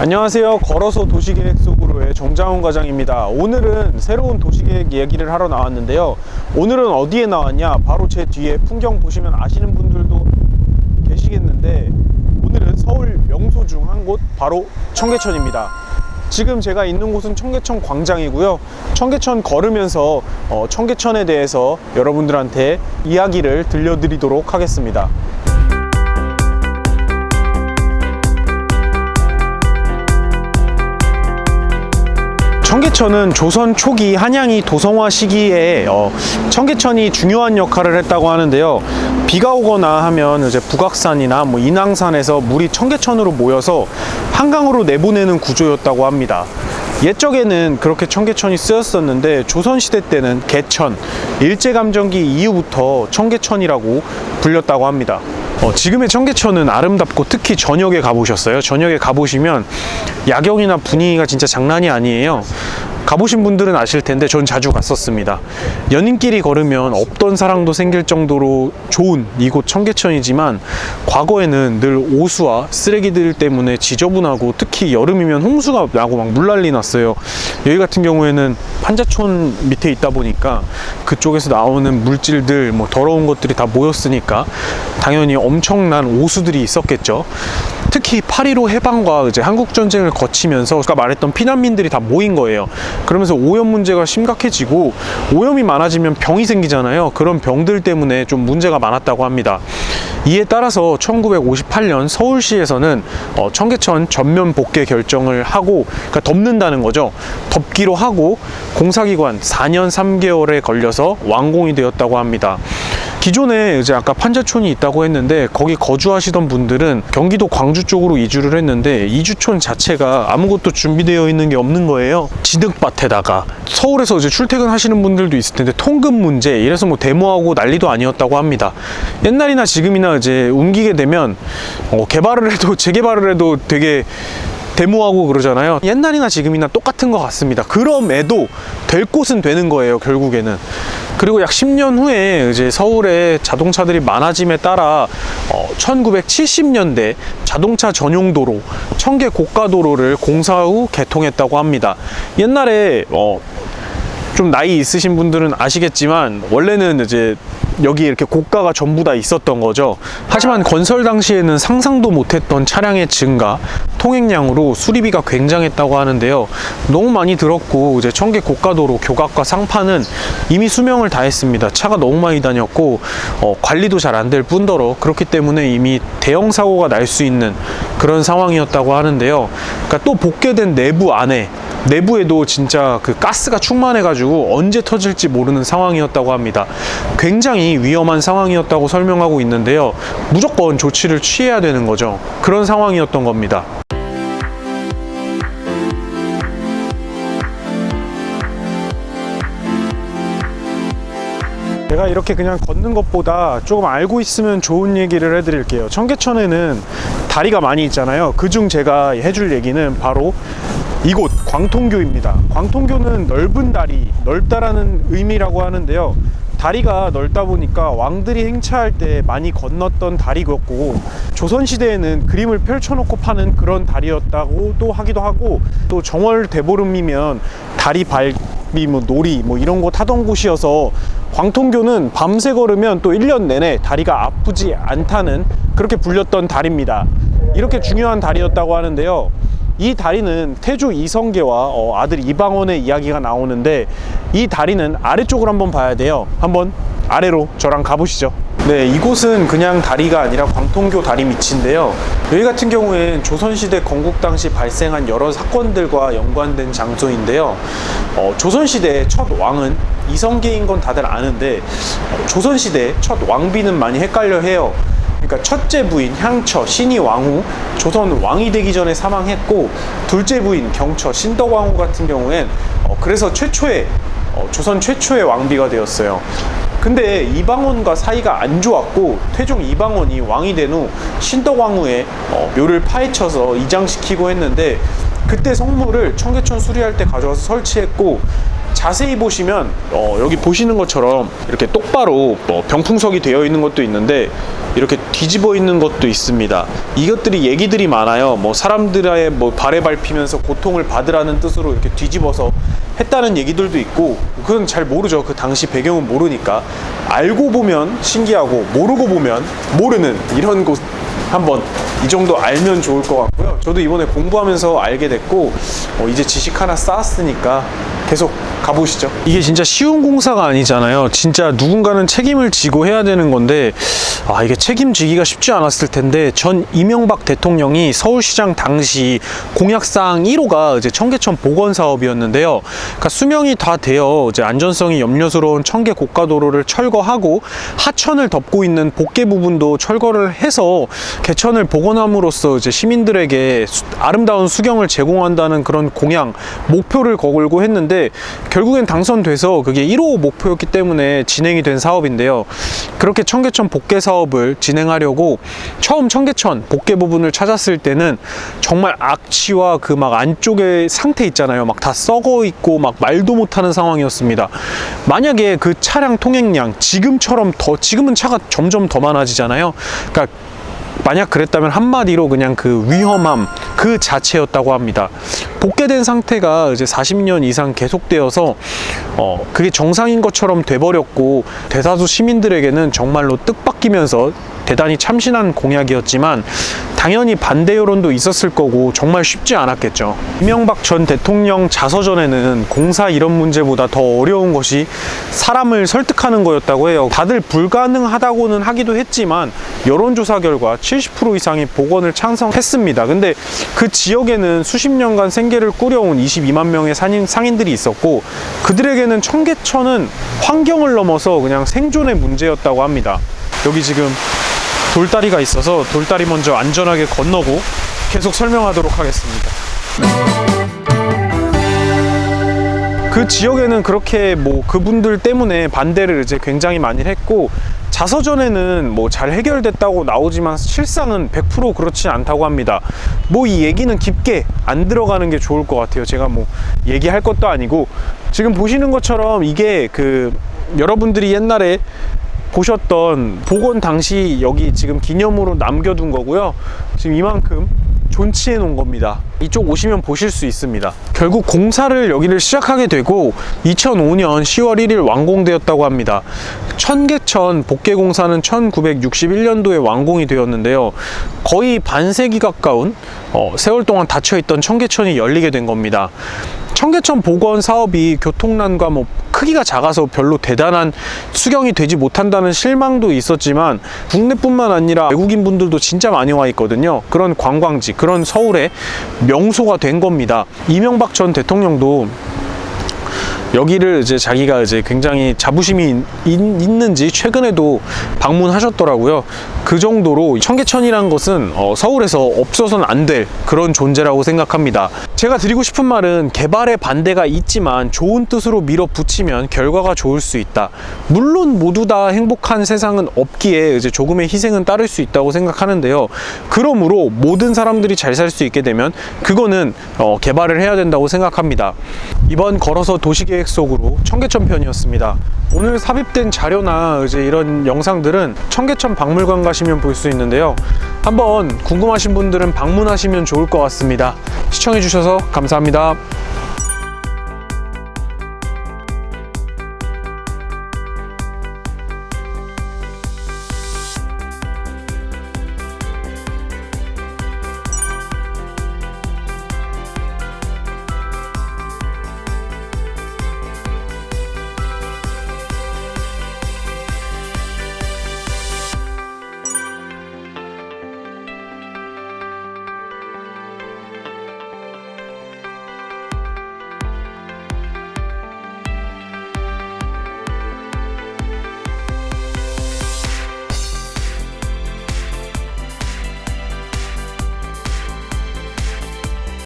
안녕하세요. 걸어서 도시계획 속으로의 정장훈 과장입니다. 오늘은 새로운 도시계획 이야기를 하러 나왔는데요. 오늘은 어디에 나왔냐? 바로 제 뒤에 풍경 보시면 아시는 분들도 계시겠는데, 오늘은 서울 명소 중 한 곳, 바로 청계천입니다. 지금 제가 있는 곳은 청계천 광장이고요. 청계천 걸으면서 청계천에 대해서 여러분들한테 이야기를 들려드리도록 하겠습니다. 청계천은 조선 초기 한양이 도성화 시기에 청계천이 중요한 역할을 했다고 하는데요. 비가 오거나 하면 이제 북악산이나 인왕산에서 물이 청계천으로 모여서 한강으로 내보내는 구조였다고 합니다. 옛적에는 그렇게 청계천이 쓰였었는데 조선시대 때는 개천, 일제감정기 이후부터 청계천이라고 불렸다고 합니다. 지금의 청계천은 아름답고, 특히 저녁에 가보셨어요? 저녁에 가보시면 야경이나 분위기가 진짜 장난이 아니에요. 가보신 분들은 아실 텐데 전 자주 갔었습니다. 연인끼리 걸으면 없던 사랑도 생길 정도로 좋은 이곳 청계천이지만, 과거에는 늘 오수와 쓰레기들 때문에 지저분하고, 특히 여름이면 홍수가 나고 막 물난리 났어요. 여기 같은 경우에는 판자촌 밑에 있다 보니까 그쪽에서 나오는 물질들, 더러운 것들이 다 모였으니까 당연히 엄청난 오수들이 있었겠죠. 특히 8.15 해방과 이제 한국전쟁을 거치면서 아까 말했던 피난민들이 다 모인 거예요. 그러면서 오염 문제가 심각해지고, 오염이 많아지면 병이 생기잖아요. 그런 병들 때문에 좀 문제가 많았다고 합니다. 이에 따라서 1958년 서울시에서는 청계천 전면 복개 결정을 하고, 그러니까 덮는다는 거죠. 덮기로 하고 공사기간 4년 3개월에 걸려서 완공이 되었다고 합니다. 기존에 이제 아까 판자촌이 있다고 했는데, 거기 거주하시던 분들은 경기도 광주 쪽으로 이주를 했는데, 이주촌 자체가 아무것도 준비되어 있는 게 없는 거예요. 진흙밭에다가 서울에서 이제 출퇴근하시는 분들도 있을 텐데 통금 문제 이래서 데모하고 난리도 아니었다고 합니다. 옛날이나 지금이나 이제 옮기게 되면 개발을 해도 재개발을 해도 되게 데모하고 그러잖아요. 옛날이나 지금이나 똑같은 것 같습니다. 그럼에도 될 곳은 되는 거예요, 결국에는. 그리고 약 10년 후에 이제 서울에 자동차들이 많아짐에 따라 1970년대 자동차 전용 도로, 청계 고가도로를 공사 후 개통했다고 합니다. 옛날에 좀 나이 있으신 분들은 아시겠지만, 원래는 이제 여기 이렇게 고가가 전부 다 있었던 거죠. 하지만 건설 당시에는 상상도 못했던 차량의 증가, 통행량으로 수리비가 굉장했다고 하는데요. 너무 많이 들었고, 이제 청계 고가도로 교각과 상판은 이미 수명을 다했습니다. 차가 너무 많이 다녔고, 관리도 잘 안 될 뿐더러, 그렇기 때문에 이미 대형 사고가 날 수 있는 그런 상황이었다고 하는데요. 그러니까 또 복개된 내부에도 진짜 그 가스가 충만해가지고 언제 터질지 모르는 상황이었다고 합니다. 굉장히 위험한 상황이었다고 설명하고 있는데요. 무조건 조치를 취해야 되는 거죠. 그런 상황이었던 겁니다. 제가 이렇게 그냥 걷는 것보다 조금 알고 있으면 좋은 얘기를 해드릴게요. 청계천에는 다리가 많이 있잖아요. 그중 제가 해줄 얘기는 바로 이곳 광통교입니다. 광통교는 넓은 다리, 넓다라는 의미라고 하는데요. 다리가 넓다 보니까 왕들이 행차할 때 많이 건넜던 다리였고, 조선시대에는 그림을 펼쳐놓고 파는 그런 다리였다고도 하기도 하고, 또 정월 대보름이면 다리 밟기, 놀이 이런 거 타던 곳이어서, 광통교는 밤새 걸으면 또 1년 내내 다리가 아프지 않다는, 그렇게 불렸던 다리입니다. 이렇게 중요한 다리였다고 하는데요. 이 다리는 태조 이성계와 아들 이방원의 이야기가 나오는데, 이 다리는 아래쪽으로 한번 봐야 돼요. 한번 아래로 저랑 가보시죠. 네, 이곳은 그냥 다리가 아니라 광통교 다리 밑인데요. 여기 같은 경우엔 조선시대 건국 당시 발생한 여러 사건들과 연관된 장소인데요. 조선시대 첫 왕은 이성계인 건 다들 아는데, 조선시대 첫 왕비는 많이 헷갈려 해요. 그러니까 첫째 부인 향처 신이 왕후, 조선 왕이 되기 전에 사망했고, 둘째 부인 경처 신덕왕후 같은 경우엔 그래서 조선 최초의 왕비가 되었어요. 근데 이방원과 사이가 안 좋았고, 태종 이방원이 왕이 된 후 신덕왕후의 묘를 파헤쳐서 이장시키고 했는데, 그때 성물을 청계천 수리할 때 가져와서 설치했고, 자세히 보시면 여기 보시는 것처럼 이렇게 똑바로 병풍석이 되어 있는 것도 있는데 이렇게 뒤집어 있는 것도 있습니다. 이것들이 얘기들이 많아요. 뭐 사람들의 뭐 발에 밟히면서 고통을 받으라는 뜻으로 이렇게 뒤집어서 했다는 얘기들도 있고, 그건 잘 모르죠. 그 당시 배경은 모르니까. 알고 보면 신기하고 모르고 보면 모르는, 이런 곳 한번 이 정도 알면 좋을 것 같고요. 저도 이번에 공부하면서 알게 됐고, 이제 지식 하나 쌓았으니까 계속 가보시죠. 이게 진짜 쉬운 공사가 아니잖아요. 진짜 누군가는 책임을 지고 해야 되는 건데, 이게 책임지기가 쉽지 않았을 텐데, 전 이명박 대통령이 서울시장 당시 공약사항 1호가 이제 청계천 복원 사업이었는데요. 그러니까 수명이 다 되어 이제 안전성이 염려스러운 청계 고가도로를 철거하고 하천을 덮고 있는 복개 부분도 철거를 해서 개천을 복원함으로써 이제 시민들에게 아름다운 수경을 제공한다는 그런 공약, 목표를 거걸고 했는데, 결국엔 당선돼서 그게 1호 목표였기 때문에 진행이 된 사업인데요. 그렇게 청계천 복개 사업을 진행하려고 처음 청계천 복개 부분을 찾았을 때는 정말 악취와 그 막 안쪽의 상태 있잖아요. 막 다 썩어 있고 막 말도 못하는 상황이었습니다. 만약에 그 차량 통행량 지금처럼 지금은 차가 점점 더 많아지잖아요. 그러니까 만약 그랬다면 한마디로 그냥 그 위험함 그 자체였다고 합니다. 복개된 상태가 이제 40년 이상 계속되어서 그게 정상인 것처럼 돼버렸고, 대다수 시민들에게는 정말로 뜻밖이면서 대단히 참신한 공약이었지만 당연히 반대 여론도 있었을 거고 정말 쉽지 않았겠죠. 이명박 전 대통령 자서전에는 공사 이런 문제보다 더 어려운 것이 사람을 설득하는 거였다고 해요. 다들 불가능하다고는 하기도 했지만 여론조사 결과 70% 이상이 복원을 찬성했습니다. 근데 그 지역에는 수십 년간 생계를 꾸려온 22만 명의 상인들이 있었고, 그들에게는 청계천은 환경을 넘어서 그냥 생존의 문제였다고 합니다. 여기 지금 돌다리가 있어서 돌다리 먼저 안전하게 건너고 계속 설명하도록 하겠습니다. 그 지역에는 그렇게 뭐 그분들 때문에 반대를 이제 굉장히 많이 했고, 자서전에는 뭐 잘 해결됐다고 나오지만 실상은 100% 그렇지 않다고 합니다. 뭐 이 얘기는 깊게 안 들어가는 게 좋을 것 같아요. 제가 뭐 얘기할 것도 아니고, 지금 보시는 것처럼 이게 그 여러분들이 옛날에 보셨던 복원 당시 여기 지금 기념으로 남겨둔 거고요. 지금 이만큼 존치해 놓은 겁니다. 이쪽 오시면 보실 수 있습니다. 결국 공사를 여기를 시작하게 되고 2005년 10월 1일 완공되었다고 합니다. 청계천 복개 공사는 1961년도에 완공이 되었는데요. 거의 반세기 가까운 세월 동안 닫혀있던 청계천이 열리게 된 겁니다. 청계천 복원 사업이 교통난과 뭐 크기가 작아서 별로 대단한 수경이 되지 못한다는 실망도 있었지만, 국내뿐만 아니라 외국인 분들도 진짜 많이 와 있거든요. 그런 관광지, 그런 서울의 명소가 된 겁니다. 이명박 전 대통령도 여기를 이제 자기가 이제 굉장히 자부심이 있는지 최근에도 방문하셨더라고요. 그 정도로 청계천이란 것은 서울에서 없어서는 안 될 그런 존재라고 생각합니다. 제가 드리고 싶은 말은, 개발에 반대가 있지만 좋은 뜻으로 밀어붙이면 결과가 좋을 수 있다. 물론 모두 다 행복한 세상은 없기에 이제 조금의 희생은 따를 수 있다고 생각하는데요. 그러므로 모든 사람들이 잘 살 수 있게 되면 그거는 개발을 해야 된다고 생각합니다. 이번 걸어서 도시계획 속으로 청계천 편이었습니다. 오늘 삽입된 자료나 이제 이런 영상들은 청계천 박물관 가시면 볼 수 있는데요. 한번 궁금하신 분들은 방문하시면 좋을 것 같습니다. 시청해 주셔서 감사합니다.